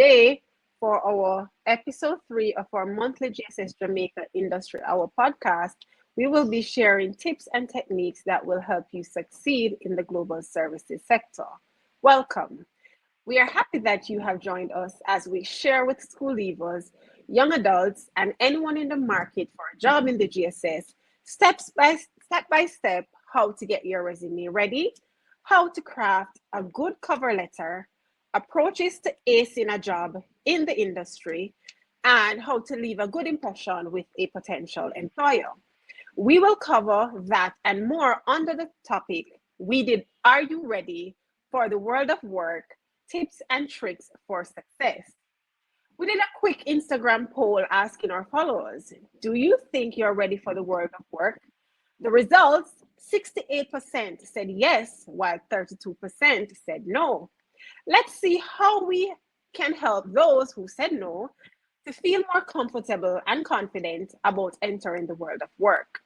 today, for our episode 3 of our monthly GSS Jamaica Industry Hour podcast, we will be sharing tips and techniques that will help you succeed in the global services sector. Welcome. We are happy that you have joined us as we share with school leavers, young adults, and anyone in the market for a job in the GSS step by step how to get your resume ready, how to craft a good cover letter, approaches to acing a job in the industry, and how to leave a good impression with a potential employer. We will cover that and more under the topic we did Are You Ready for the World of Work? Tips and Tricks for Success. We did a quick Instagram poll asking our followers, do you think you're ready for the world of work? The results, 68% said yes, while 32% said no. Let's see how we can help those who said no to feel more comfortable and confident about entering the world of work.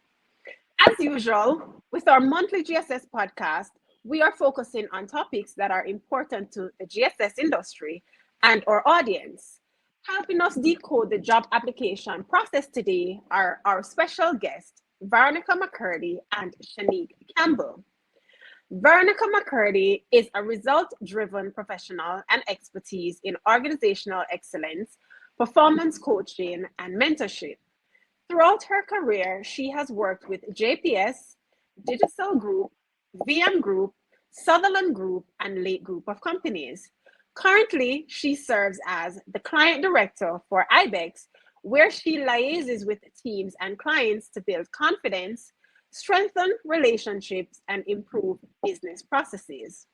As usual, with our monthly GSS podcast, we are focusing on topics that are important to the GSS industry and our audience. Helping us decode the job application process today are our special guests, Veronica McCurdy and Shanique Campbell. Veronica McCurdy is a result-driven professional and expertise in organizational excellence, performance coaching, and mentorship. Throughout her career, she has worked with JPS, Digital Group, VM Group, Sutherland Group, and Lake Group of companies. Currently, she serves as the client director for Ibex, where she liaises with teams and clients to build confidence, strengthen relationships, and improve business processes.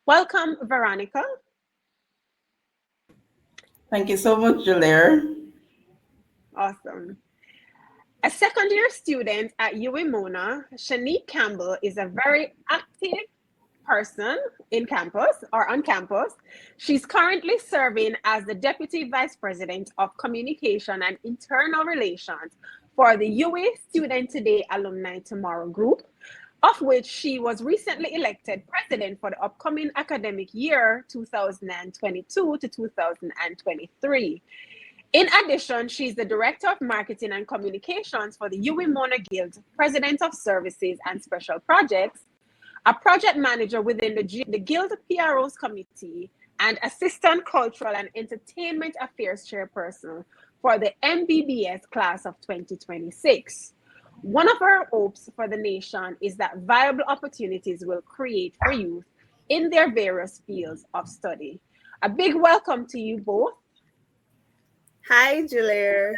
Welcome, Veronica. Thank you so much, Julaire. Awesome. A second-year student at UWI-Mona, Shanique Campbell is a very active person in campus or on campus. She's currently serving as the Deputy Vice President of Communication and Internal Relations for the UWI Student Today Alumni Tomorrow Group, of which she was recently elected president for the upcoming academic year 2022 to 2023. In addition, she's the Director of Marketing and Communications for the UWI-Mona Guild, President of Services and Special Projects, a project manager within the Guild PROs Committee, and Assistant Cultural and Entertainment Affairs Chairperson for the MBBS class of 2026. One of her hopes for the nation is that viable opportunities will create for youth in their various fields of study. A big welcome to you both. Hi, Julaire.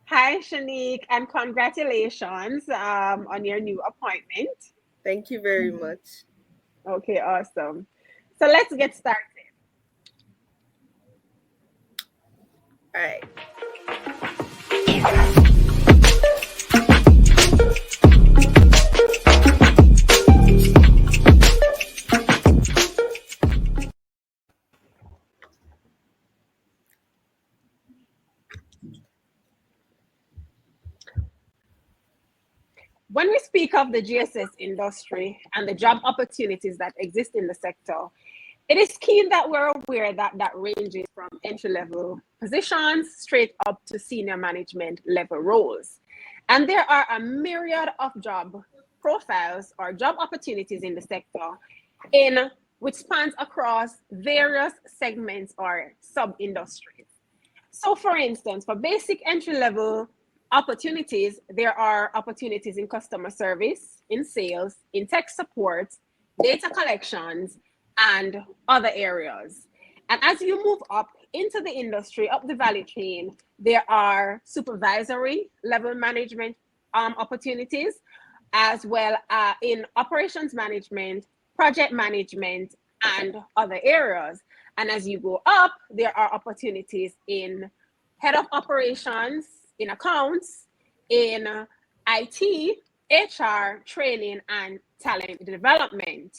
Hi, Shanique, and congratulations on your new appointment. Thank you very much. Okay, awesome. So let's get started. All right. When we speak of the GSS industry and the job opportunities that exist in the sector, it is key that we're aware that ranges from entry-level positions straight up to senior management level roles. And there are a myriad of job profiles or job opportunities in the sector which spans across various segments or sub-industries. So for instance, for basic entry-level opportunities, there are opportunities in customer service, in sales, in tech support, data collections, and other areas. And as you move up into the industry, up the value chain, there are supervisory level management opportunities, as well in operations management, project management, and other areas. And as you go up, there are opportunities in head of operations, in accounts, in IT, HR, training, and talent development.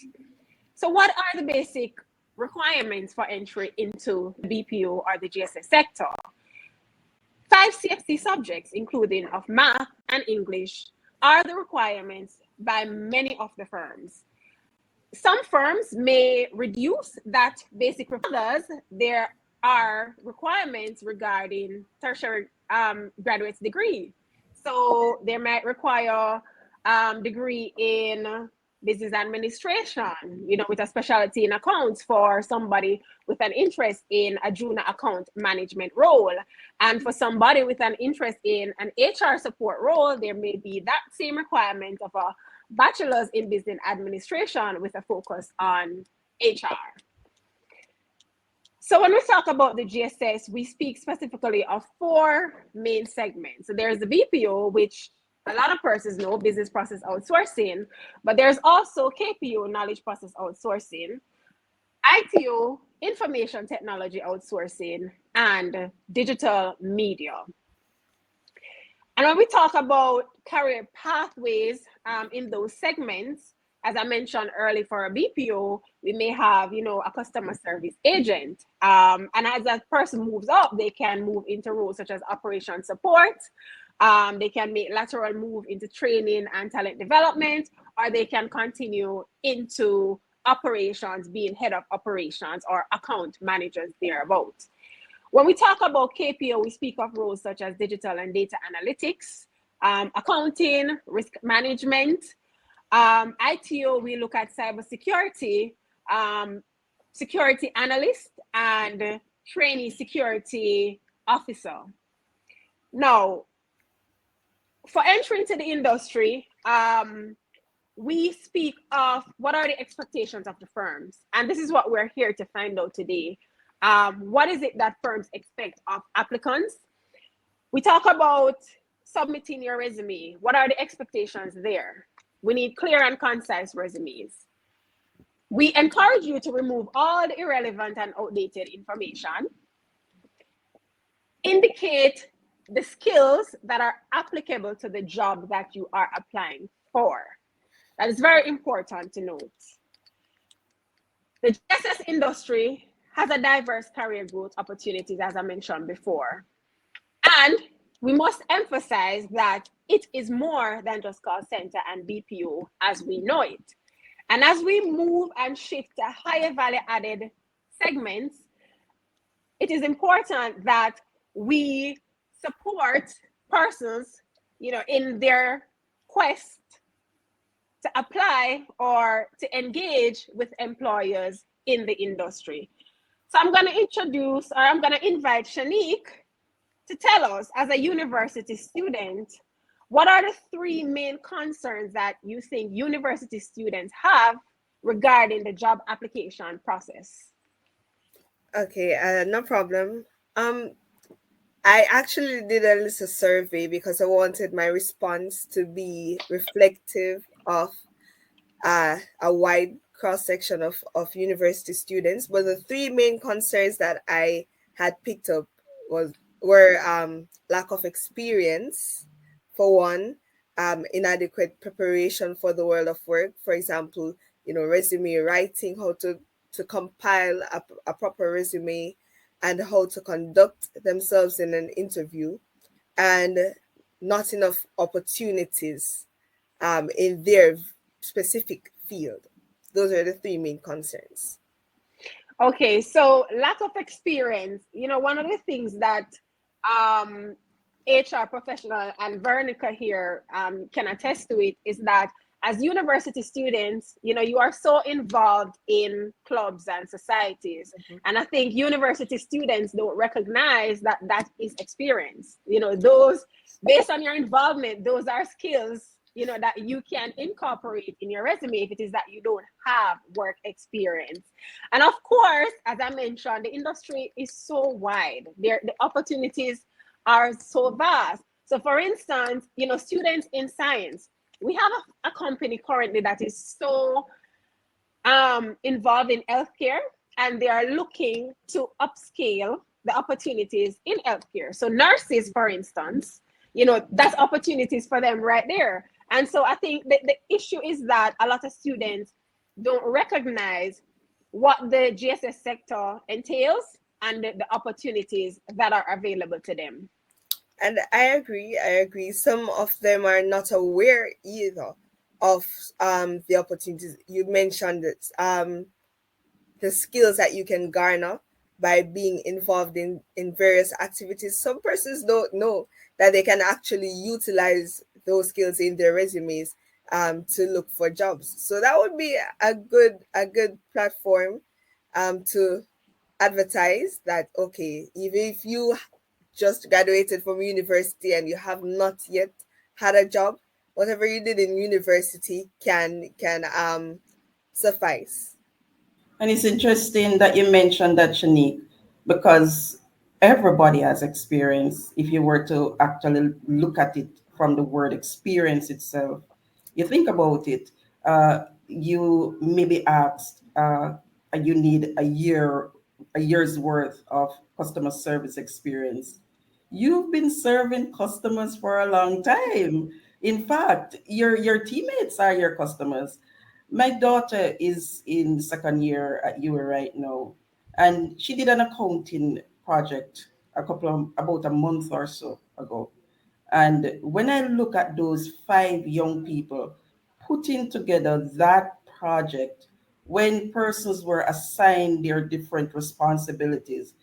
So what are the basic requirements for entry into the BPO or the GSS sector? 5 CFC subjects, including of math and English, are the requirements by many of the firms. some firms may reduce that basic others. There are requirements regarding tertiary graduate's degree. So they might require degree in business administration, with a specialty in accounts for somebody with an interest in a junior account management role. And for somebody with an interest in an HR support role, there may be that same requirement of a bachelor's in business administration with a focus on HR. So when we talk about the GSS, we speak specifically of 4 main segments. So there's the BPO, which a lot of persons know, business process outsourcing, but there's also KPO, knowledge process outsourcing, ITO, information technology outsourcing, and digital media. And when we talk about career pathways in those segments, as I mentioned earlier, for a BPO, we may have, a customer service agent. And as that person moves up, they can move into roles such as operation support. They can make lateral move into training and talent development, or they can continue into operations, being head of operations or account managers thereabouts. When we talk about KPO, we speak of roles such as digital and data analytics, accounting, risk management. ITO, we look at cybersecurity, security analyst, and trainee security officer. Now, for entry into the industry, we speak of what are the expectations of the firms. And this is what we're here to find out today. What is it that firms expect of applicants? We talk about submitting your resume. What are the expectations there? We need clear and concise resumes. We encourage you to remove all the irrelevant and outdated information. Indicate the skills that are applicable to the job that you are applying for. That is very important to note. The GSS industry has a diverse career growth opportunities, as I mentioned before. And we must emphasize that it is more than just call center and BPO as we know it. And as we move and shift to higher value added segments, it is important that we support persons, in their quest to apply or to engage with employers in the industry. So I'm going to invite Shanique to tell us, as a university student, what are the 3 main concerns that you think university students have regarding the job application process? Okay, no problem. I actually did a little survey because I wanted my response to be reflective of a wide cross-section of university students. But the 3 main concerns that I had picked up were lack of experience, for one, inadequate preparation for the world of work. For example, resume writing, how to compile a proper resume, and how to conduct themselves in an interview, and not enough opportunities in their specific field. Those are the 3 main concerns. Okay, so lack of experience. One of the things that HR professional and Veronica here can attest to it is that as university students, you are so involved in clubs and societies. Mm-hmm. And I think university students don't recognize that that is experience. Those, based on your involvement, those are skills, that you can incorporate in your resume if it is that you don't have work experience. And of course, as I mentioned, the industry is so wide. The opportunities are so vast. So for instance, students in science, we have a company currently that is so involved in healthcare, and they are looking to upscale the opportunities in healthcare. So nurses, for instance, that's opportunities for them right there. And so I think the issue is that a lot of students don't recognize what the GSS sector entails and the opportunities that are available to them. And I agree. Some of them are not aware either of the opportunities you mentioned. It the skills that you can garner by being involved in various activities. Some persons don't know that they can actually utilize those skills in their resumes to look for jobs. So that would be a good platform to advertise that, okay, even if you just graduated from university and you have not yet had a job, whatever you did in university can suffice. And it's interesting that you mentioned that, Shanique, because everybody has experience. If you were to actually look at it from the word experience itself, you think about it, you maybe asked, you need a year's worth of customer service experience. You've been serving customers for a long time. In fact, your teammates are your customers. My daughter is in second year at UA right now, and she did an accounting project about a month or so ago. And when I look at those five young people putting together that project, when persons were assigned their different responsibilities,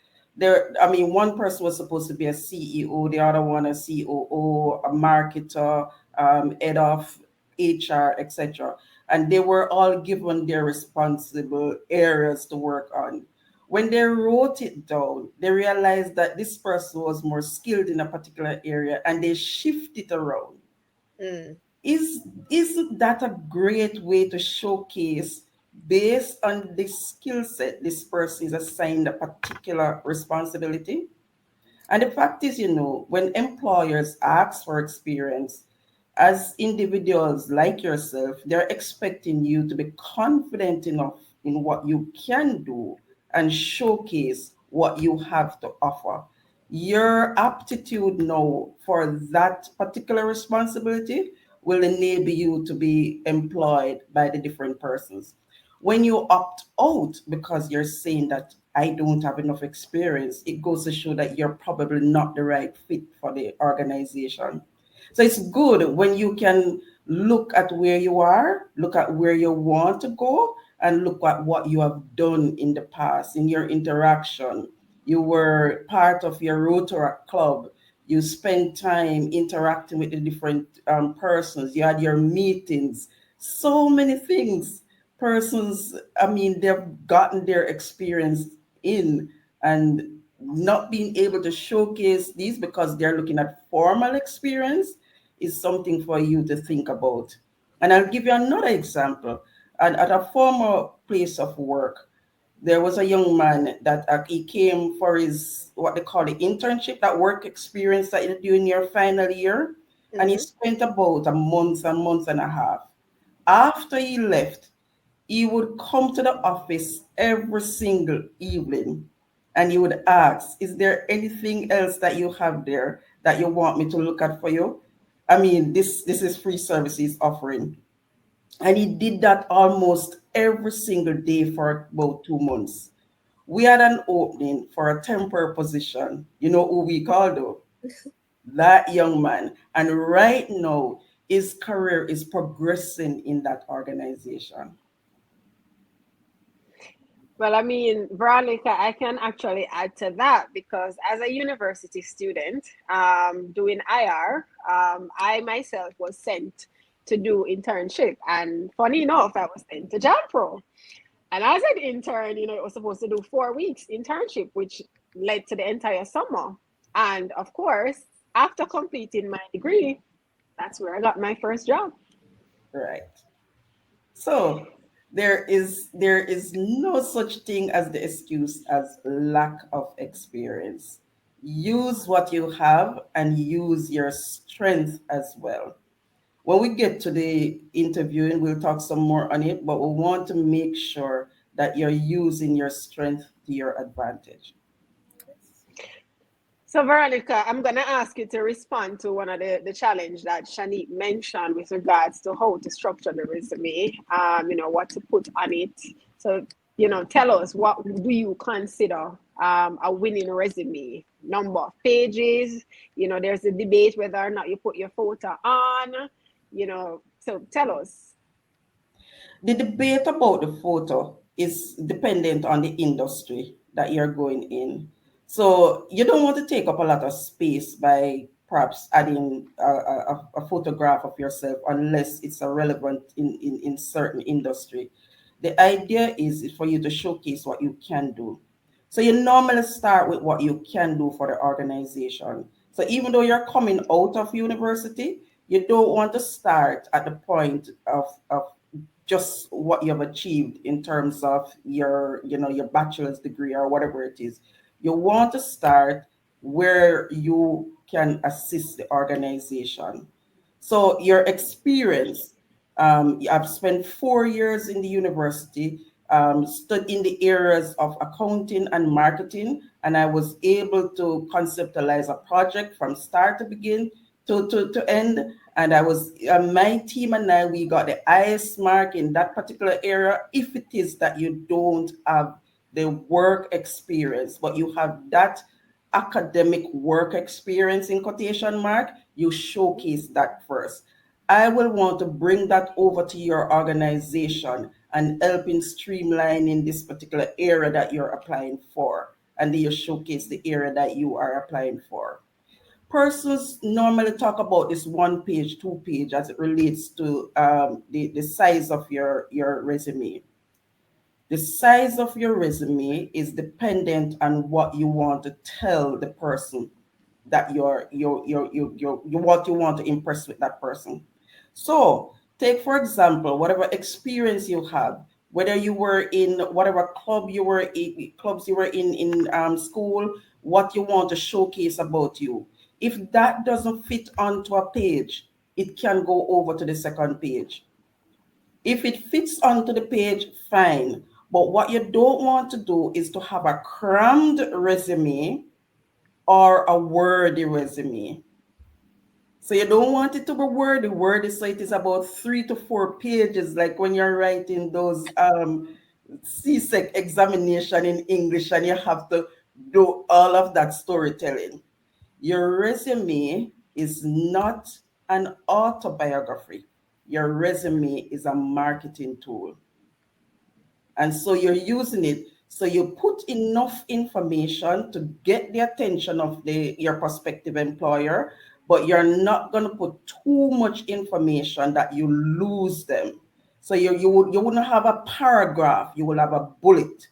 I mean, one person was supposed to be a CEO, the other one a COO, a marketer, head of HR, etc. And they were all given their responsible areas to work on. When they wrote it down, they realized that this person was more skilled in a particular area and they shift it around. Mm, Isn't that a great way to showcase based on the skill set this person is assigned a particular responsibility? And the fact is, when employers ask for experience, as individuals like yourself, they're expecting you to be confident enough in what you can do and showcase what you have to offer. Your aptitude now for that particular responsibility will enable you to be employed by the different persons. When you opt out because you're saying that I don't have enough experience, it goes to show that you're probably not the right fit for the organization. So it's good when you can look at where you are, look at where you want to go, and look at what you have done in the past in your interaction. You were part of your Rotaract club. You spent time interacting with the different persons. You had your meetings. So many things. Persons, I mean, they've gotten their experience in and not being able to showcase these because they're looking at formal experience is something for you to think about. And I'll give you another example. And at a former place of work, there was a young man that he came for his what they call the internship, that work experience that you do in your final year, and he mm-hmm. spent about a month and a half. After he left, he would come to the office every single evening and he would ask, is there anything else that you have there that you want me to look at for you? I mean, this is free services offering. And he did that almost every single day for about 2 months. We had an opening for a temporary position. You know who we called though? That young man. And right now, his career is progressing in that organization. Well, I mean, Veronica, I can actually add to that because as a university student doing IR, I myself was sent to do internship. And funny enough, I was sent to JAMPRO. And as an intern, it was supposed to do 4 weeks internship, which led to the entire summer. And of course, after completing my degree, that's where I got my first job. Right. So there is no such thing as the excuse as lack of experience. Use what you have and use your strength as well. When we get to the interviewing, we'll talk some more on it, but we want to make sure that you're using your strength to your advantage. So, Veronica, I'm going to ask you to respond to one of the challenge that Shanique mentioned with regards to how to structure the resume, what to put on it. So, tell us, what do you consider a winning resume? Number of pages, there's a debate whether or not you put your photo on, So tell us. The debate about the photo is dependent on the industry that you're going in. So you don't want to take up a lot of space by perhaps adding a photograph of yourself unless it's a relevant in certain industry. The idea is for you to showcase what you can do. So you normally start with what you can do for the organization. So even though you're coming out of university, you don't want to start at the point of just what you've achieved in terms of your bachelor's degree or whatever it is. You want to start where you can assist the organization. So your experience, I've spent 4 years in the university, studying the areas of accounting and marketing, and I was able to conceptualize a project from start to begin to end. And I was my team and I, we got the highest mark in that particular area. If it is that you don't have the work experience, but you have that academic work experience in quotation mark, you showcase that first. I will want to bring that over to your organization and help in streamlining this particular area that you're applying for. And then you showcase the area that you are applying for. Persons normally talk about this 1 page, 2 page as it relates to the size of your resume. The size of your resume is dependent on what you want to tell the person that you what you want to impress with that person. So take for example whatever experience you have, whether you were in whatever clubs you were in school, what you want to showcase about you. If that doesn't fit onto a page, it can go over to the second page. If it fits onto the page, fine. But what you don't want to do is to have a crammed resume or a wordy resume. So you don't want it to be wordy. Wordy, so it is about 3 to 4 pages, like when you're writing those CSEC examination in English and you have to do all of that storytelling. Your resume is not an autobiography. Your resume is a marketing tool. And so you're using it. So you put enough information to get the attention of your prospective employer, but you're not going to put too much information that you lose them. So you wouldn't have a paragraph, you will have a bullet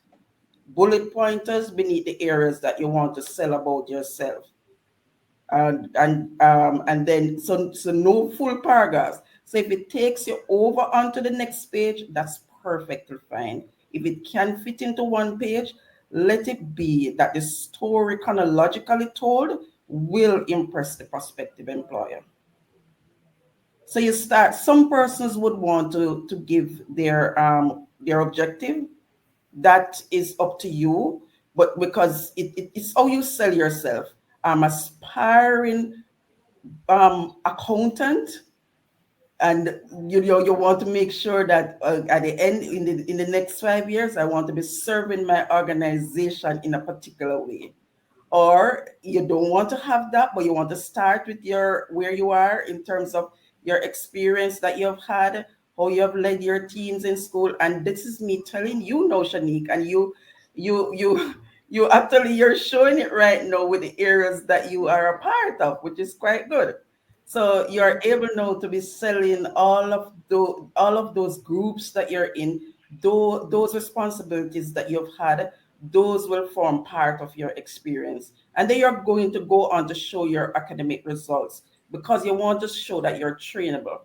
pointers beneath the areas that you want to sell about yourself. And then so no full paragraphs. So if it takes you over onto the next page, that's perfectly fine. If it can fit into 1 page, let it be that the story chronologically told will impress the prospective employer. So you start. Some persons would want to give their objective. That is up to you, but because it's how you sell yourself. I'm aspiring accountant, and you want to make sure that at the end in the next 5 years I want to be serving my organization in a particular way. Or you don't want to have that, but you want to start with your where you are in terms of your experience that you've had, how you have led your teams in school. And this is me telling you now, Shanique, and you you actually you're showing it right now with the areas that you are a part of, which is quite good. So you're able now to be selling all of those groups that you're in, those responsibilities that you've had, those will form part of your experience. And then you're going to go on to show your academic results because you want to show that you're trainable.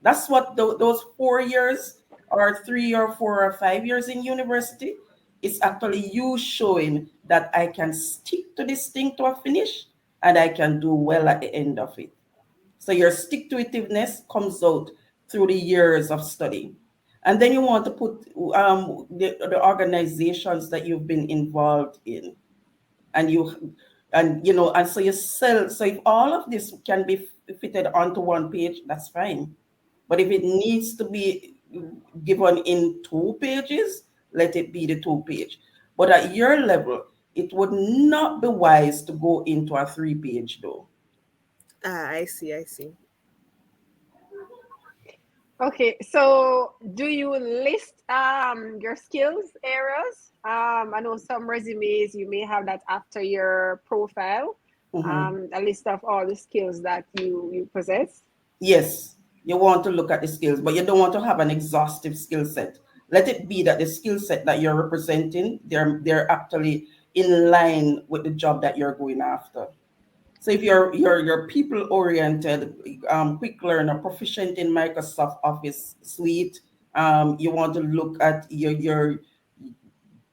That's what those 4 years or 3 or 4 or 5 years in university is actually you showing that I can stick to this thing to a finish and I can do well at the end of it. So your stick to itiveness comes out through the years of study. And then you want to put the organizations that you've been involved in. And and so you sell. So if all of this can be fitted onto 1 page, that's fine. But if it needs to be given in 2 pages, let it be the 2 page. But at your level, it would not be wise to go into a 3 page though. Ah, I see. Okay, so do you list your skills areas? I know some resumes you may have that after your profile, Mhm. a list of all the skills that you possess. Yes, you want to look at the skills, but you don't want to have an exhaustive skill set. Let it be that the skill set that you're representing, they're actually in line with the job that you're going after. So if you're people oriented, quick learner, proficient in Microsoft Office suite, you want to look at your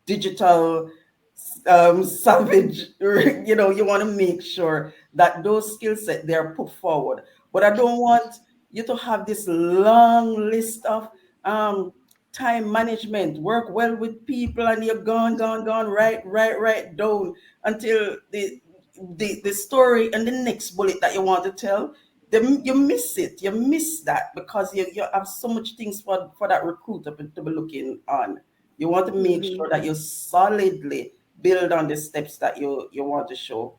digital savage, you want to make sure that those skill set they're put forward. But I don't want you to have this long list of um, time management, work well with people, and you're gone, right down until the story and the next bullet that you want to tell. You miss it. You miss that because you have so much things for that recruiter to be looking on. You want to make Mm-hmm. sure that you solidly build on the steps that you want to show.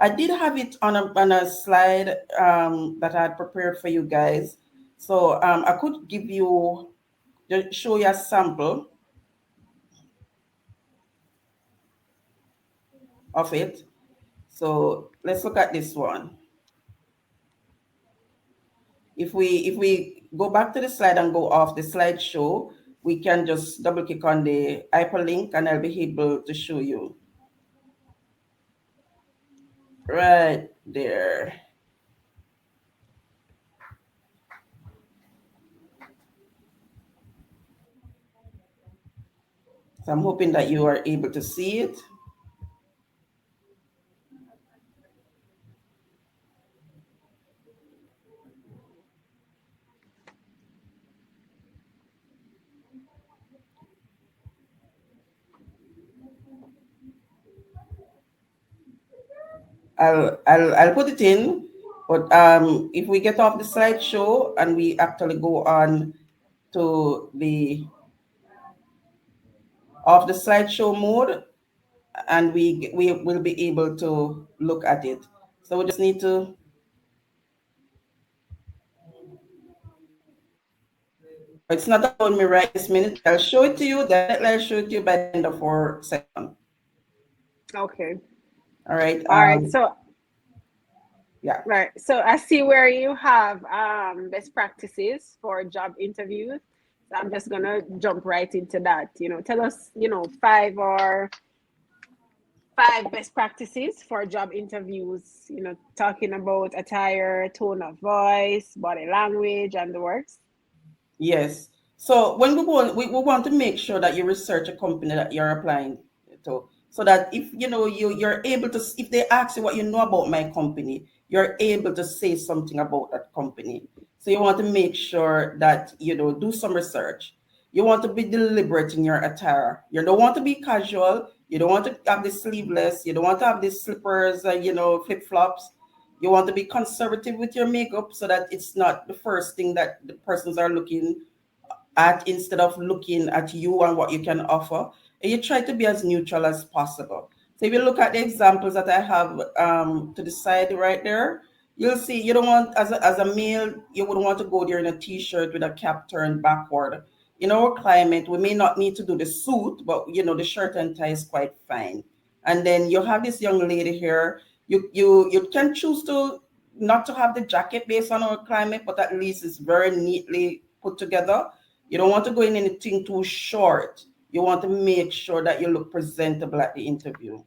I did have it on a slide that I had prepared for you guys. So I could just show you a sample of it. So let's look at this one. If we go back to the slide and go off the slideshow, we can just double click on the hyperlink and I'll be able to show you right there. So I'm hoping that you are able to see it. I'll put it in, but if we get off the slideshow and we actually go on to the off the slideshow mode, and we will be able to look at it. So we just need to. It's not allowing me right this minute, but I'll show it to you. Definitely, I'll show it to you by the end of our session. Okay. All right. All right. So Yeah. right. So I see where you have best practices for job interviews. So I'm just gonna jump right into that. Tell us, five best practices for job interviews, talking about attire, tone of voice, body language, and the works. Yes. So when we want to make sure that you research a company that you're applying to, so that if you're able to, if they ask you what you know about my company, you're able to say something about that company. So you want to make sure that do some research. You want to be deliberate in your attire. You don't want to be casual. You don't want to have the sleeveless. You don't want to have the slippers, flip flops. You want to be conservative with your makeup so that it's not the first thing that the persons are looking at instead of looking at you and what you can offer. And you try to be as neutral as possible. So if you look at the examples that I have to the side right there, you'll see you don't want, as a male, you wouldn't want to go there in a t-shirt with a cap turned backward. In our climate, we may not need to do the suit, but the shirt and tie is quite fine. And then you have this young lady here. You can choose to not to have the jacket based on our climate, but at least it's very neatly put together. You don't want to go in anything too short. You want to make sure that you look presentable at the interview.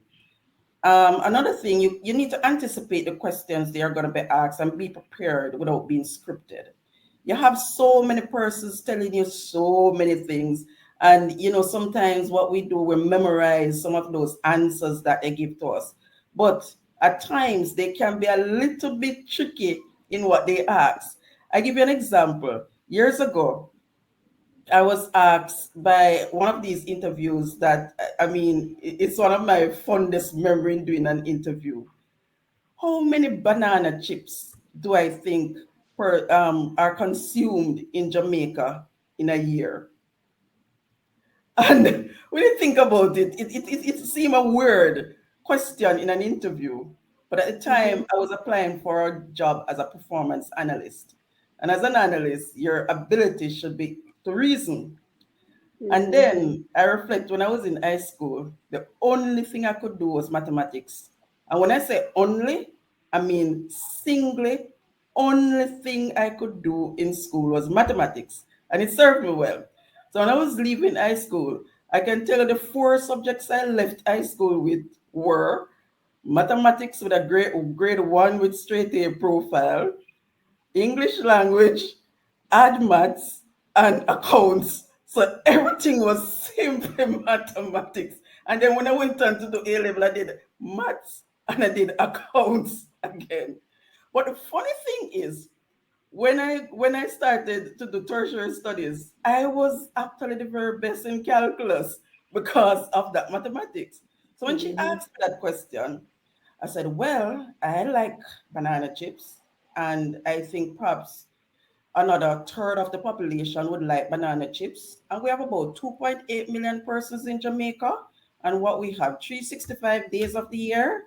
Another thing, you need to anticipate the questions they are going to be asked and be prepared without being scripted. You have so many persons telling you so many things. And, sometimes what we do, we memorize some of those answers that they give to us. But at times, they can be a little bit tricky in what they ask. I give you an example. Years ago, I was asked by one of these interviews that, I mean, it's one of my fondest memory in doing an interview. How many banana chips do I think are consumed in Jamaica in a year? And when you think about it, it seemed a weird question in an interview. But at the Mm-hmm. time, I was applying for a job as a performance analyst. And as an analyst, your ability should be to reason. And Mm-hmm. then I reflect when I was in high school, the only thing I could do was mathematics. And when I say only, I mean singly, only thing I could do in school was mathematics. And it served me well. So when I was leaving high school, I can tell you the four subjects I left high school with were mathematics with a grade one with straight A profile, English language, add maths, and accounts. So everything was simply mathematics. And then when I went on to do A level, I did maths and I did accounts again. But the funny thing is, when I started to do tertiary studies, I was actually the very best in calculus because of that mathematics. So when she Mm-hmm. asked me that question, I said, well, I like banana chips, and I think perhaps another third of the population would like banana chips. And we have about 2.8 million persons in Jamaica. And what we have, 365 days of the year.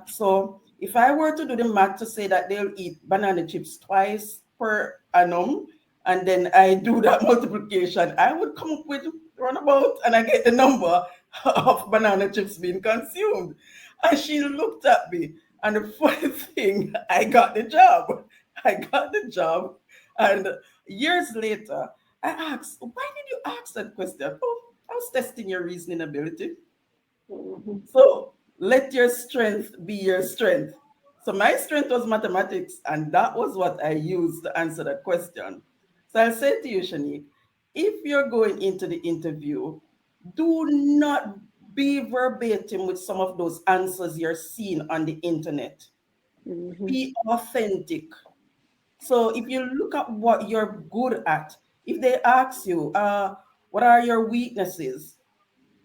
So if I were to do the math to say that they'll eat banana chips twice per annum, and then I do that multiplication, I would come up with runabout and I get the number of banana chips being consumed. And she looked at me, and the funny thing, I got the job. I got the job, and years later, I asked, why did you ask that question? Oh, I was testing your reasoning ability. Mm-hmm. So let your strength be your strength. So my strength was mathematics, and that was what I used to answer that question. So I'll say to you, Shanique, if you're going into the interview, do not be verbatim with some of those answers you're seeing on the internet. Mm-hmm. Be authentic. So if you look at what you're good at, if they ask you, what are your weaknesses?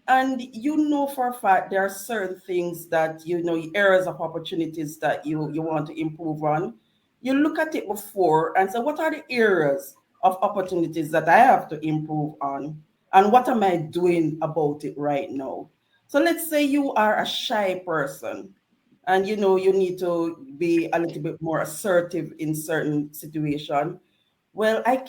And you know for a fact there are certain things that areas of opportunities that you want to improve on. You look at it before and say, what are the areas of opportunities that I have to improve on? And what am I doing about it right now? So let's say you are a shy person and you need to be a little bit more assertive in certain situation. Well, I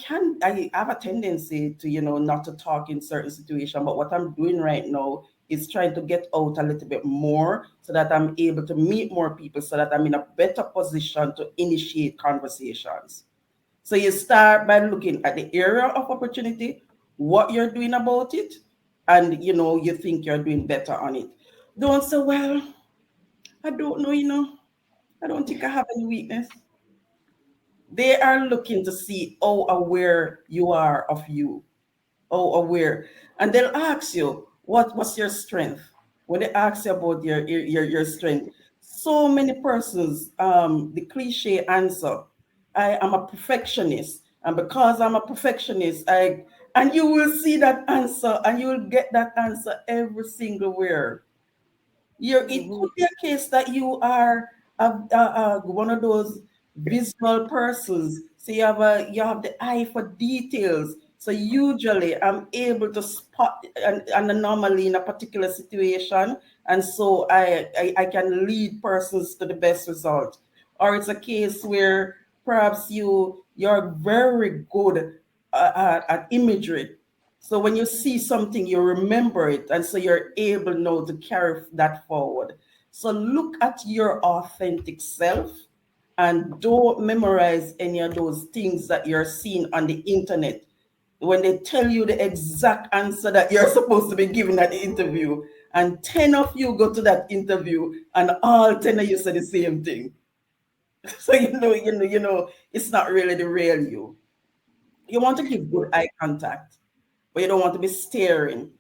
have a tendency to, not to talk in certain situation, but what I'm doing right now is trying to get out a little bit more so that I'm able to meet more people so that I'm in a better position to initiate conversations. So you start by looking at the area of opportunity, what you're doing about it, and you think you're doing better on it. Don't say, well, I don't know, I don't think I have any weakness. They are looking to see how aware you are of you, how aware. And they'll ask you, what's your strength? When they ask you about your strength, so many persons, the cliche answer, I am a perfectionist. And because I'm a perfectionist, and you will see that answer and you will get that answer every single where. It Mm-hmm. could be a case that you are one of those visual persons. So you have the eye for details. So usually I'm able to spot an anomaly in a particular situation, and so I can lead persons to the best result. Or it's a case where perhaps you're very good at imagery, so when you see something, you remember it, and so you're able now to carry that forward. So look at your authentic self and don't memorize any of those things that you're seeing on the internet. When they tell you the exact answer that you're supposed to be giving at the interview, and 10 of you go to that interview and all 10 of you say the same thing. So it's not really the real you. You want to give good eye contact, but you don't want to be staring.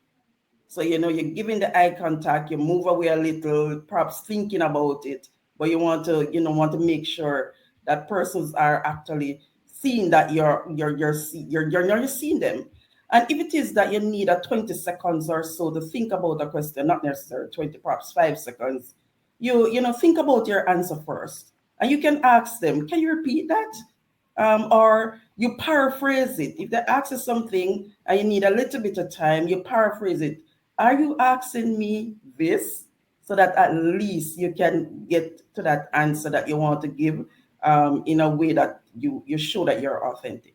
So you're giving the eye contact, you move away a little, perhaps thinking about it, but you want to make sure that persons are actually seeing that you're seeing them. And if it is that you need a 20 seconds or so to think about a question, not necessarily 20, perhaps 5 seconds, think about your answer first. And you can ask them, can you repeat that? Or you paraphrase it. If they ask you something and you need a little bit of time, you paraphrase it. Are you asking me this? So that at least you can get to that answer that you want to give. in a way that you show that you're authentic.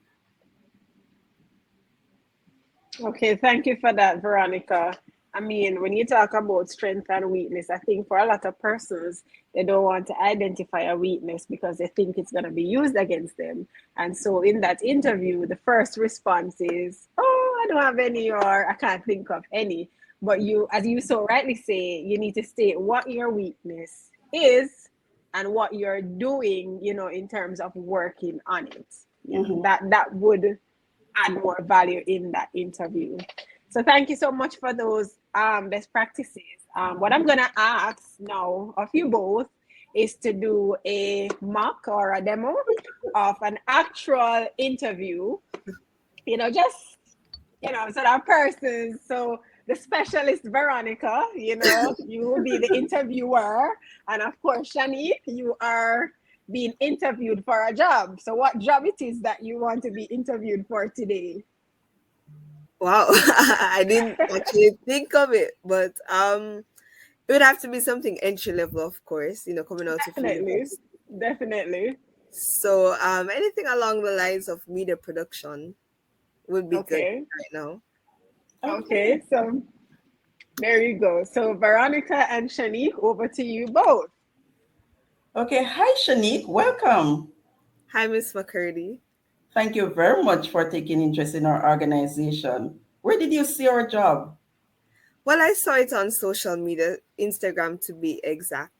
Okay, thank you for that, Veronica. I mean, when you talk about strength and weakness, I think for a lot of persons, they don't want to identify a weakness because they think it's going to be used against them. And so, in that interview, the first response is, "Oh, I don't have any," or "I can't think of any." But you, as you so rightly say, you need to state what your weakness is and what you're doing, in terms of working on it. Mhm. That would add more value in that interview. So thank you so much for those best practices. What I'm gonna ask now of you both is to do a mock or a demo of an actual interview. Just so that person. So the specialist Veronica, you will be the interviewer, and of course, Shanique, you are being interviewed for a job. So what job it is that you want to be interviewed for today? Wow, I didn't actually think of it, but it would have to be something entry level, of course, coming out of Definitely, university. definitely. So anything along the lines of media production would be good Okay, right now. Okay. okay. So there you go. So Veronica and Shanique, over to you both. Okay. Hi, Shanique. Welcome. Hi, Miss McCurdy. Thank you very much for taking interest in our organization. Where did you see our job? Well, I saw it on social media, Instagram to be exact.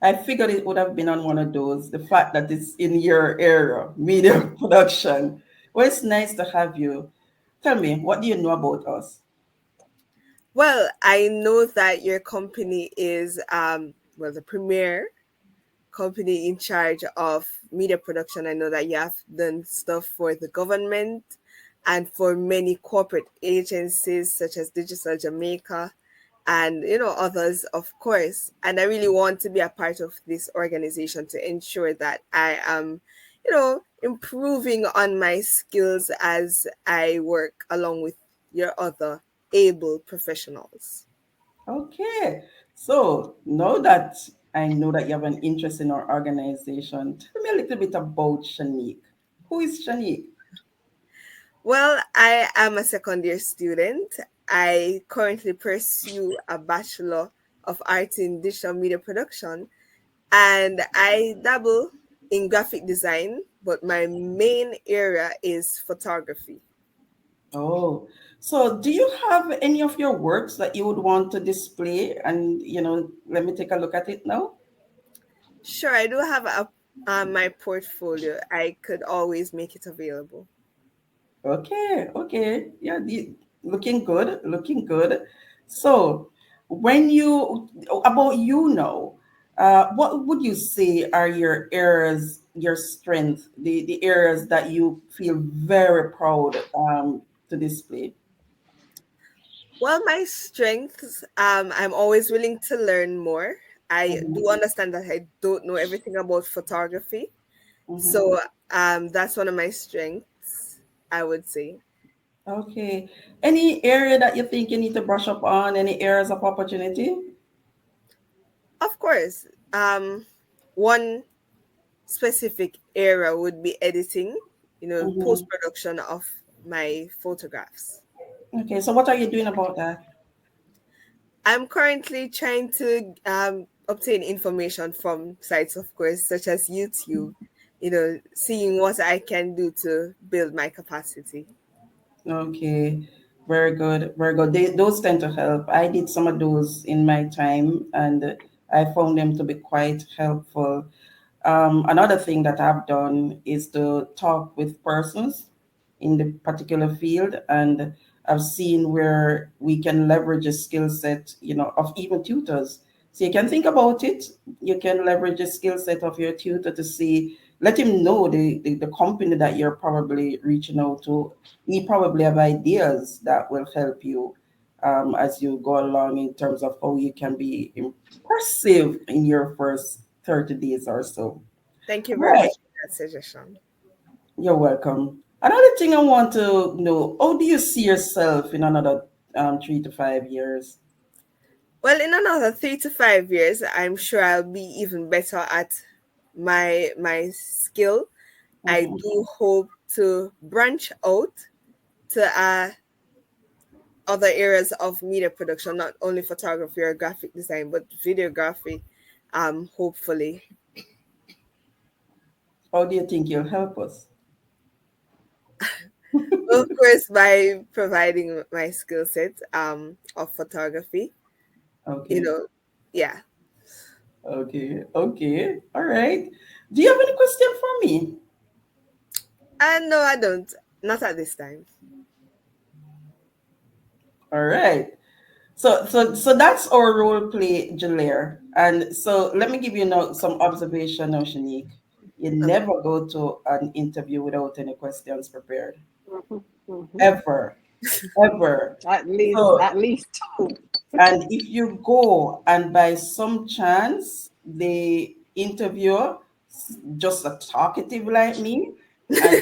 I figured it would have been on one of those. The fact that it's in your area, media production. Well, it's nice to have you. Tell me, what do you know about us? Well, I know that your company is the premier company in charge of media production. I know that you have done stuff for the government and for many corporate agencies such as Digital Jamaica and others, of course. And I really want to be a part of this organization to ensure that I am improving on my skills as I work along with your other able professionals. Okay. So now that I know that you have an interest in our organization, tell me a little bit about Shanique. Who is Shanique? Well, I am a second year student. I currently pursue a Bachelor of Arts in Digital Media Production, and I dabble in graphic design, but my main area is photography. Oh, so do you have any of your works that you would want to display? And, let me take a look at it now. Sure, I do have my portfolio. I could always make it available. Okay, okay. Yeah, looking good, looking good. So, about now, what would you say are your areas, your strength, the areas that you feel very proud to display? Well, my strengths, I'm always willing to learn more. I Mhm, do understand that I don't know everything about photography. mhm. So that's one of my strengths, I would say. Okay. Any area that you think you need to brush up on? Any areas of opportunity? Of course, one specific area would be editing, Mhm. post production of my photographs. Okay, so what are you doing about that? I'm currently trying to obtain information from sites, of course, such as YouTube, seeing what I can do to build my capacity. Okay, very good, very good. Those tend to help. I did some of those in my time, and I found them to be quite helpful. Another thing that I've done is to talk with persons in the particular field, and I've seen where we can leverage a skill set, of even tutors. So you can think about it. You can leverage a skill set of your tutor to see, let him know the company that you're probably reaching out to. He probably have ideas that will help you as you go along in terms of how you can be impressive in your first 30 days or so. Thank you very Right. much for that suggestion. You're welcome. Another thing I want to know, how do you see yourself in another 3 to 5 years? Well, in another 3 to 5 years, I'm sure I'll be even better at my skill, I Mhm. do hope to branch out to other areas of media production, not only photography or graphic design, but videography, hopefully. How do you think you'll help us? Of course, by providing my skill set of photography, you Okay. know, yeah. Okay. Okay. All right. Do you have any question for me? And no, I don't. Not at this time. All right. So that's our role play, Julaire. And so let me give you now some observation now, Shanique. You Okay. never go to an interview without any questions prepared. Mhm, mhm. Ever. Ever. At So least two. and if you go and by some chance the interviewer just a talkative like me and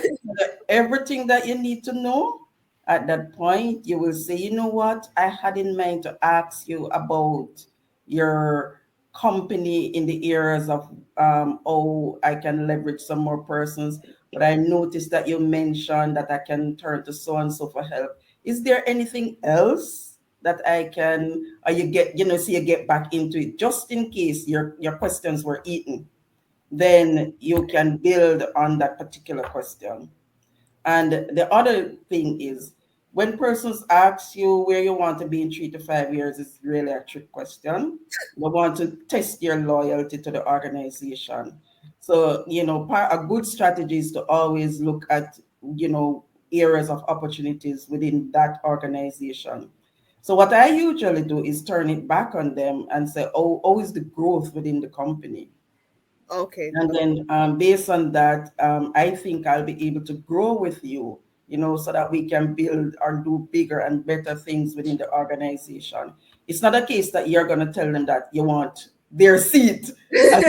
everything that you need to know, at that point you will say, you know what, I had in mind to ask you about your company in the areas of how I can leverage some more persons, but I noticed that you mentioned that I can turn to so and so for help. Is there anything else that I can, or you get, so you get back into it just in case your questions were eaten, then you can build on that particular question. And the other thing is, when persons ask you where you want to be in 3 to 5 years, it's really a trick question. They want to test your loyalty to the organization. So, a good strategy is to always look at, areas of opportunities within that organization. So what I usually do is turn it back on them and say, oh, always the growth within the company. Okay. And then based on that, I think I'll be able to grow with you, so that we can build or do bigger and better things within the organization. It's not a case that you're going to tell them that you want their seat as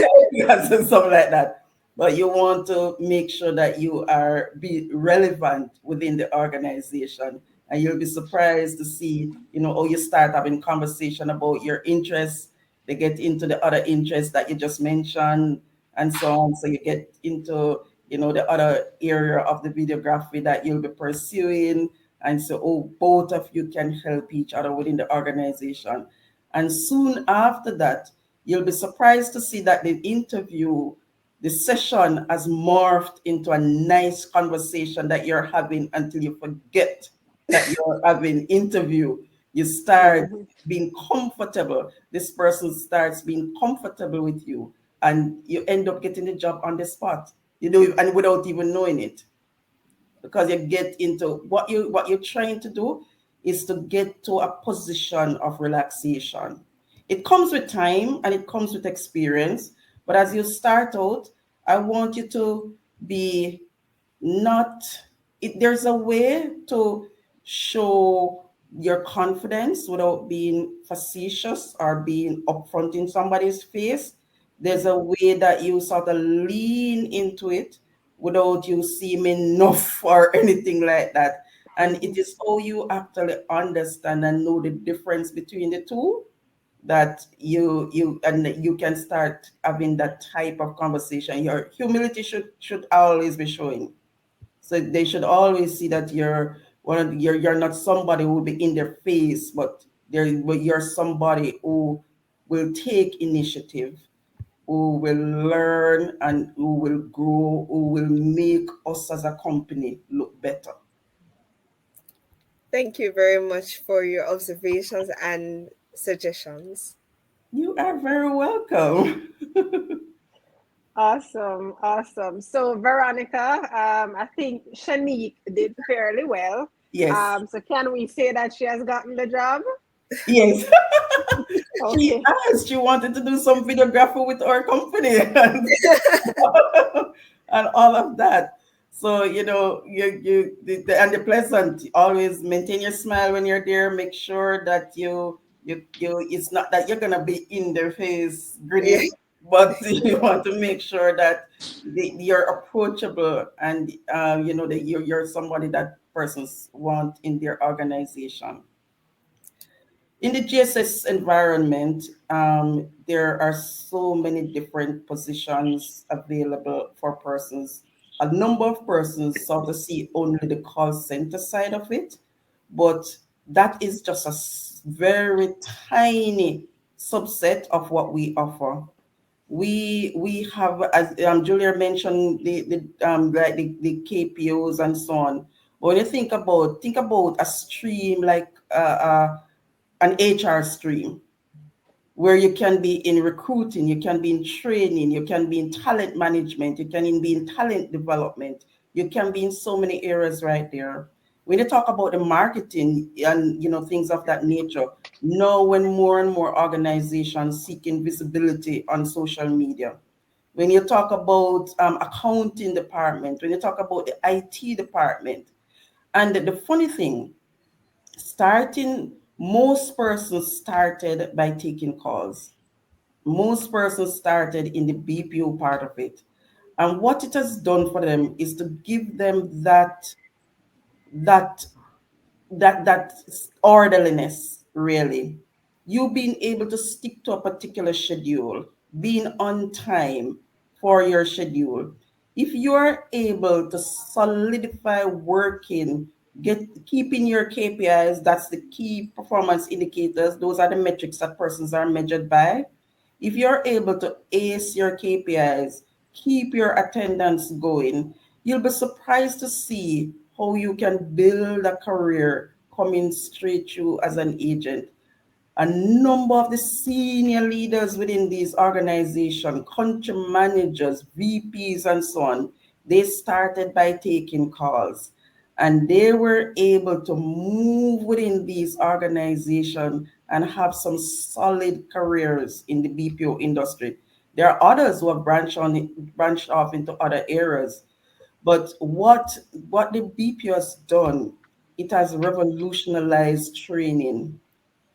as something like that, but you want to make sure that you are be relevant within the organization. And you'll be surprised to see, how you start having conversation about your interests. They get into the other interests that you just mentioned and so on. So you get into, the other area of the videography that you'll be pursuing. And so, oh, both of you can help each other within the organization. And soon after that, you'll be surprised to see that the session has morphed into a nice conversation that you're having until you forget that you're having interview. You start Mhm. being comfortable. This person starts being comfortable with you, and you end up getting the job on the spot, and without even knowing it, because you get into what you're trying to do is to get to a position of relaxation. It comes with time and it comes with experience, but as you start out, I want you to be not there's a way to show your confidence without being facetious or being upfront in somebody's face. There's a way that you sort of lean into it without you seem enough or anything like that. And it Mhm. is how you actually understand and know the difference between the two, that you can start having that type of conversation. Your humility should always be showing. So they should always see that you're not somebody who will be in their face, but you're somebody who will take initiative, who will learn, and who will grow, who will make us as a company look better. Thank you very much for your observations and suggestions. You are very welcome. Awesome, awesome. So, Veronica, I think Shanique did fairly well. Yes, So, can we say that she has gotten the job? yes. She Okay. asked, she wanted to do some videography with our company, and all of that. So, and the pleasant, always maintain your smile when you're there. Make sure that it's not that you're gonna be in their face Yeah. grinning, but you want to make sure that you're approachable, and that you're somebody that persons want in their organization. In the GSS environment, there are so many different positions available for persons. A number of persons sort of see only the call center side of it, but that is just a very tiny subset of what we offer. We have, as Julia mentioned, the KPOs and so on. When you think about a stream like an HR stream, where you can be in recruiting, you can be in training, you can be in talent management, you can be in talent development, you can be in so many areas right there. When you talk about the marketing and things of that nature, now when more and more organizations seeking visibility on social media, when you talk about accounting department, when you talk about the IT department, and the funny thing, starting most persons started by taking calls. Most persons started in the BPO part of it. And what it has done for them is to give them that that orderliness, really. You being able to stick to a particular schedule, being on time for your schedule. If you are able to solidify working, keeping your KPIs, that's the key performance indicators. Those are the metrics that persons are measured by. If you're able to ace your KPIs, keep your attendance going, you'll be surprised to see how you can build a career coming straight through as an agent. A number of the senior leaders within these organizations, country managers, VPs, and so on, they started by taking calls, and they were able to move within these organizations and have some solid careers in the BPO industry. There are others who have branched off into other areas, but what the BPO has done, it has revolutionized training.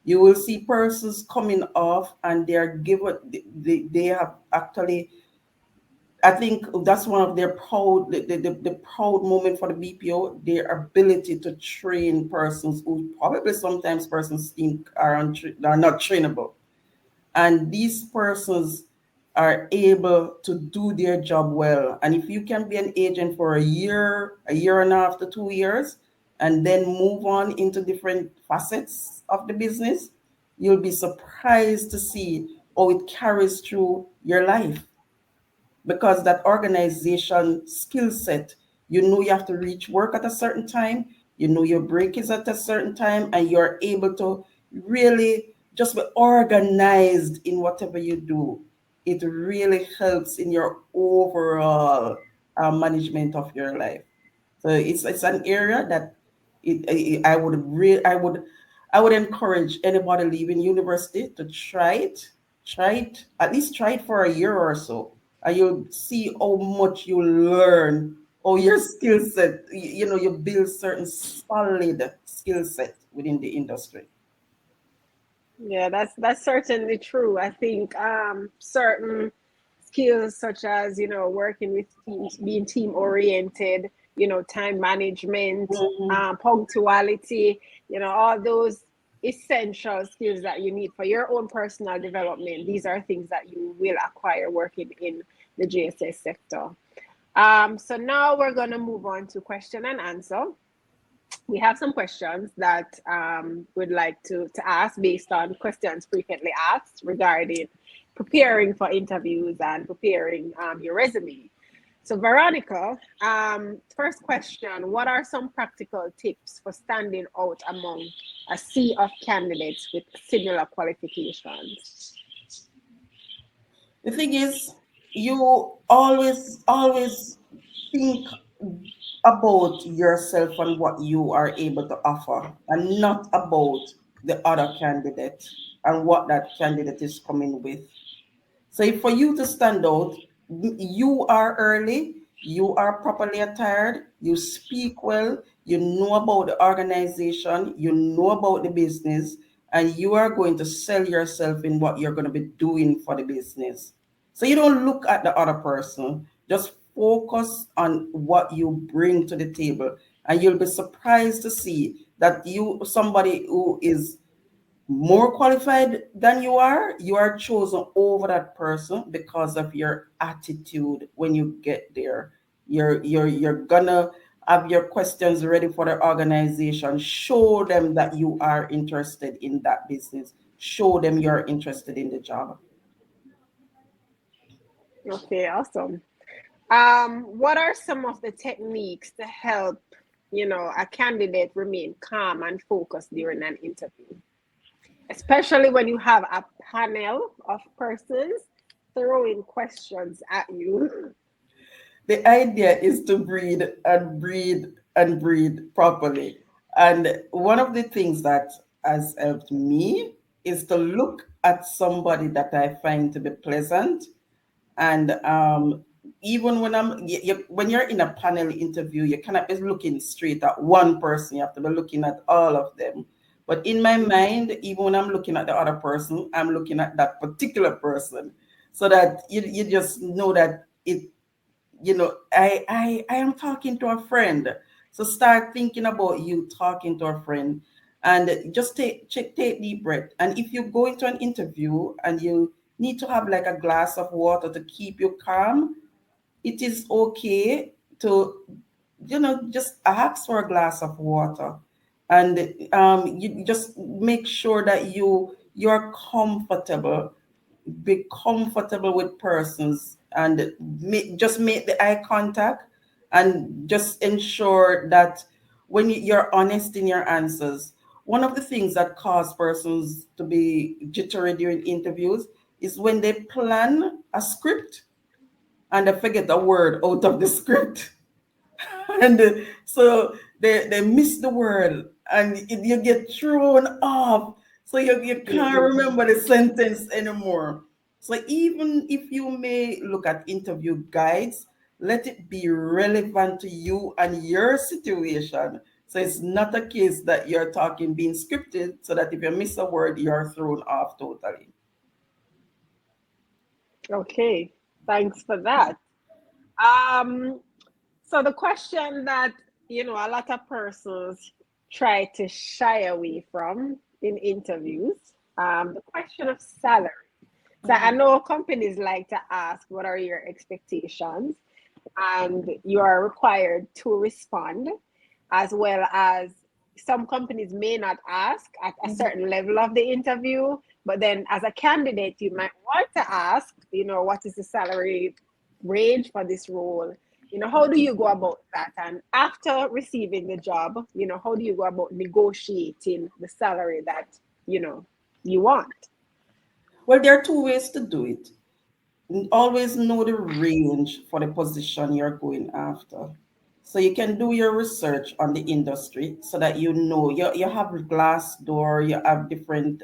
You will see persons coming off and they are given, they have actually, I think that's one of their proud, the proud moment for the BPO, their ability to train persons who probably sometimes persons think are not trainable. And these persons are able to do their job well. And if you can be an agent for a year and a half to 2 years, and then move on into different facets of the business, you'll be surprised to see how it carries through your life, because that organization skill set, you have to reach work at a certain time, your break is at a certain time, and you're able to really just be organized in whatever you do. It really helps in your overall management of your life. So it's an area that I would encourage anybody leaving university to try it, at least try it for a year or so, and you'll see how much you learn, or your skill set. You build certain solid skill set within the industry. Yeah, that's certainly true. I think certain skills such as working with teams, being team oriented, time management, Mhm. punctuality, all those essential skills that you need for your own personal development. These are things that you will acquire working in the GSS sector. So now we're gonna move on to question and answer. We have some questions that we'd like to ask based on questions frequently asked regarding preparing for interviews and preparing your resume. So, Veronica, first question: what are some practical tips for standing out among a sea of candidates with similar qualifications? The thing is, you always think about yourself and what you are able to offer, and not about the other candidate and what that candidate is coming with. So for you to stand out, you are early, you are properly attired, you speak well, you know about the organization, you know about the business, and you are going to sell yourself in what you're going to be doing for the business. So you don't look at the other person, just focus on what you bring to the table, and you'll be surprised to see that somebody who is more qualified than you are chosen over that person because of your attitude when you get there. You're gonna have your questions ready for the organization. Show them that you are interested in that business. Show them you're interested in the job. Okay, awesome. What are some of the techniques to help, a candidate remain calm and focused during an interview, especially when you have a panel of persons throwing questions at you? The idea is to breathe and breathe and breathe properly. And one of the things that has helped me is to look at somebody that I find to be pleasant. And even when when you're in a panel interview, you cannot be looking straight at one person. You have to be looking at all of them. But in my mind, even when I'm looking at the other person, I'm looking at that particular person, so that you just know that I am talking to a friend. So start thinking about you talking to a friend, and just take deep breath. And if you go into an interview and you need to have like a glass of water to keep you calm, it is okay to just ask for a glass of water. And you just make sure that you're comfortable. Be comfortable with persons, and just make the eye contact, and just ensure that when you're honest in your answers. One of the things that cause persons to be jittery during interviews is when they plan a script and they forget a word out of the script. And so they miss the word, and you get thrown off, so you can't Mhm. remember the sentence anymore. So even if you may look at interview guides, let it be relevant to you and your situation. So it's not a case that you're talking being scripted, so that if you miss a word, you're thrown off totally. Okay, thanks for that. Um, so the question that, a lot of persons try to shy away from in interviews, the question of salary. So I know companies like to ask, what are your expectations? And you are required to respond, as well as some companies may not ask at a certain level of the interview, but then as a candidate, you might want to ask, what is the salary range for this role? How do you go about that? And after receiving the job, how do you go about negotiating the salary that, you want? Well, there are two ways to do it. Always know the range for the position you're going after. So you can do your research on the industry, so that you have Glassdoor, you have different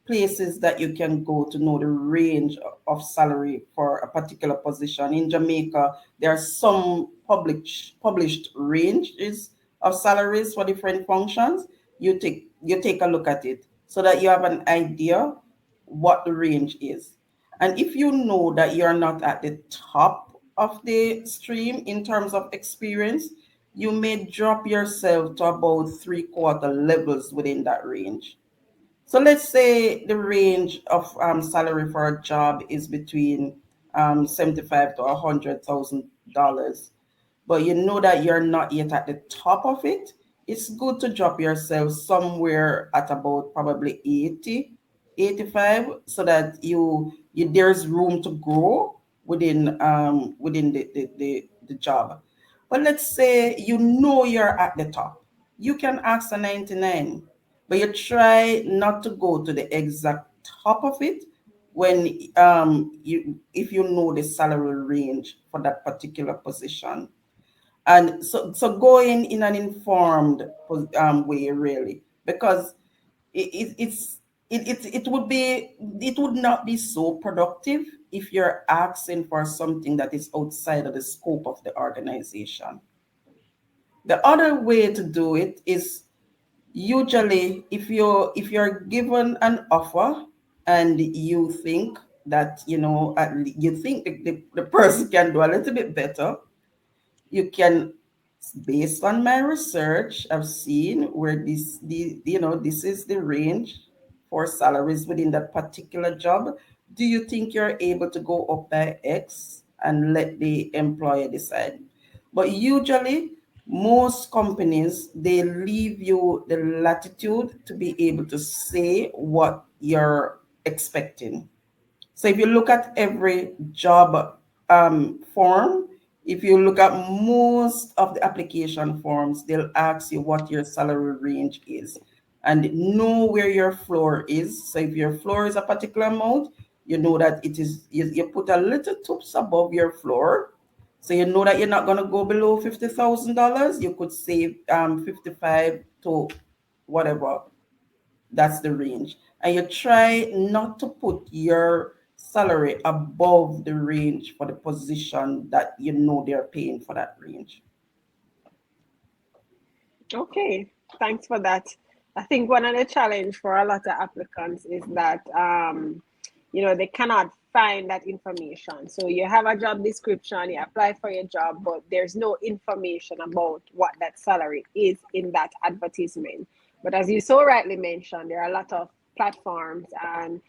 places that you can go to know the range of salary for a particular position. In Jamaica, there are some published ranges of salaries for different functions. You take a look at it, so that you have an idea what the range is. And if you know that you're not at the top of the stream in terms of experience, you may drop yourself to about three-quarter levels within that range. So let's say the range of salary for a job is between 75 to $100,000, but you know that you're not yet at the top of it. It's good to drop yourself somewhere at about probably 80, 85, so that there's room to grow within the job. But let's say you know you're at the top. You can ask a 99, but you try not to go to the exact top of it when you if you know the salary range for that particular position. And so going in an informed way, really, because it would not be so productive if you're asking for something that is outside of the scope of the organization. The other way to do it is, usually, if you're given an offer and you think that you think the person can do a little bit better, you can, based on my research, I've seen where this is the range. for salaries within that particular job, do you think you're able to go up by X and let the employer decide? But usually, most companies, they leave you the latitude to be able to say what you're expecting. So if you look at every job form, if you look at most of the application forms, they'll ask you what your salary range is and know where your floor is. So if your floor is a particular amount, you know that it is, you put a little tips above your floor. So you know that you're not going to go below $50,000. You could save 55 to whatever, that's the range. And you try not to put your salary above the range for the position that you know they're paying for that range. Okay, thanks for that. I think one of the challenge for a lot of applicants is that they cannot find that information. So you have a job description, you apply for your job, but there's no information about what that salary is in that advertisement. But as you so rightly mentioned, there are a lot of platforms and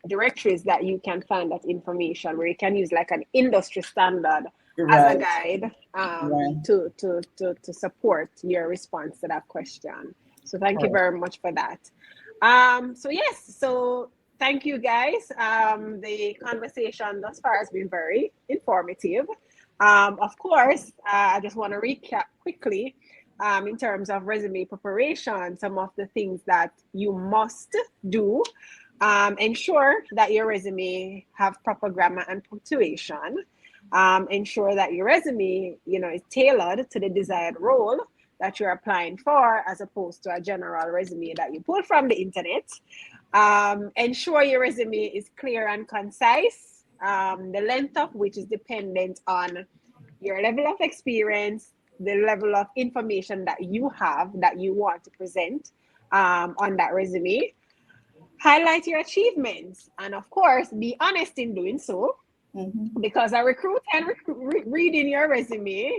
directories that you can find that information where you can use like an industry standard as a Right, guide right. to support your response to that question. So thank you Right. very much for that. So thank you guys. The conversation thus far has been very informative. Of course, I just want to recap quickly in terms of resume preparation, some of the things that you must do. Ensure that your resume have proper grammar and punctuation. Ensure that your resume, is tailored to the desired role that you're applying for, as opposed to a general resume that you pull from the internet. Ensure your resume is clear and concise, the length of which is dependent on your level of experience, the level of information that you have that you want to present on that resume. Highlight your achievements, and of course, be honest in doing so, Mhm. because a recruiter and reading your resume,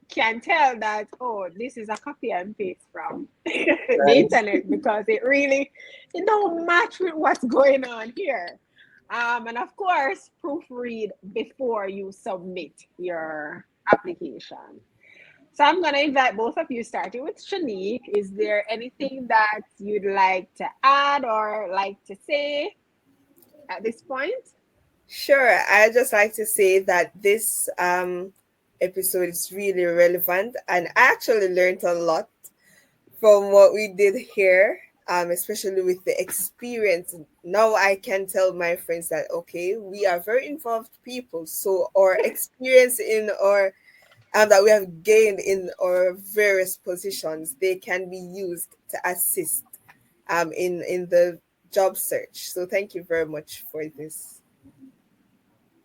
can tell that, oh, this is a copy and paste from the Right. internet, because it don't match with what's going on here. And of course, proofread before you submit your application. So I'm going to invite both of you, starting with Shanique. Is there anything that you'd like to add or like to say at this point? Sure. I just like to say that this episode is really relevant, and I actually learned a lot from what we did here, especially with the experience. Now I can tell my friends that, okay, we are very involved people, so our experience in our that we have gained in our various positions, they can be used to assist in the job search. So thank you very much for this.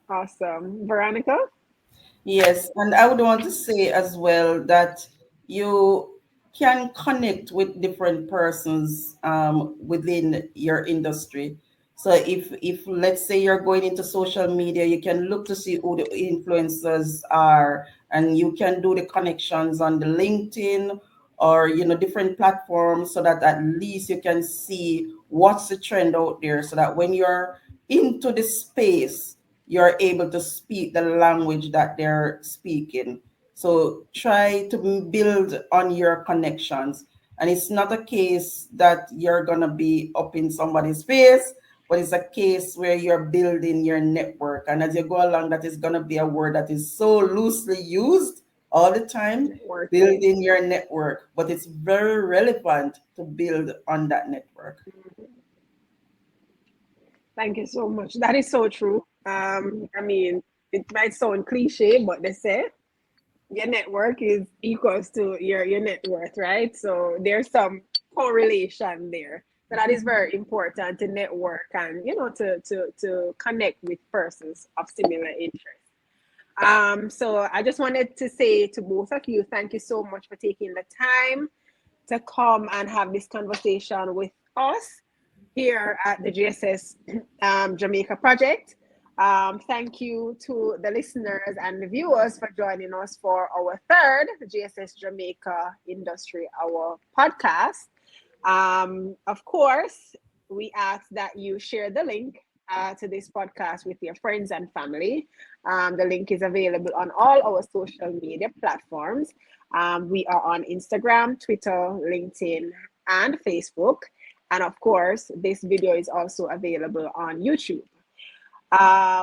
Awesome. Veronica? Yes, and I would want to say as well that you can connect with different persons within your industry. So if let's say you're going into social media, you can look to see who the influencers are, and you can do the connections on the LinkedIn or different platforms, so that at least you can see what's the trend out there, so that when you're into the space, you're able to speak the language that they're speaking. So try to build on your connections. And it's not a case that you're going to be up in somebody's face, but it's a case where you're building your network. And as you go along, that is going to be a word that is so loosely used all the time, Networking. building your network. But it's very relevant to build on that network. Thank you so much. That is so true. I mean, it might sound cliche, but they say your network is equals to your net worth, right? So there's some correlation there. So that is very important to network and to connect with persons of similar interest. So I just wanted to say to both of you, thank you so much for taking the time to come and have this conversation with us here at the GSS Jamaica project. Thank you to the listeners and the viewers for joining us for our third GSS Jamaica Industry Hour podcast. Of course, we ask that you share the link to this podcast with your friends and family. The link is available on all our social media platforms. We are on Instagram, Twitter, LinkedIn, and Facebook. And of course, this video is also available on YouTube.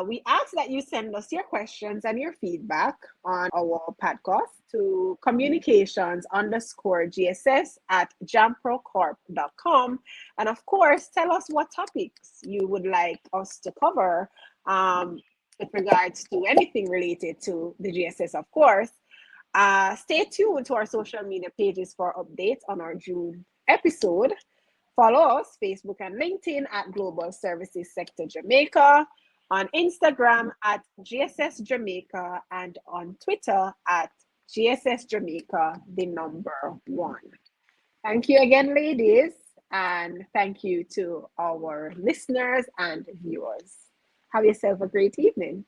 We ask that you send us your questions and your feedback on our podcast to communications_GSS@jamprocorp.com. And of course, tell us what topics you would like us to cover with regards to anything related to the GSS, of course. Stay tuned to our social media pages for updates on our June episode. Follow us, Facebook and LinkedIn at Global Services Sector Jamaica, on Instagram at GSS Jamaica, and on Twitter at GSS Jamaica, the number 1. Thank you again, ladies, and thank you to our listeners and viewers. Have yourself a great evening.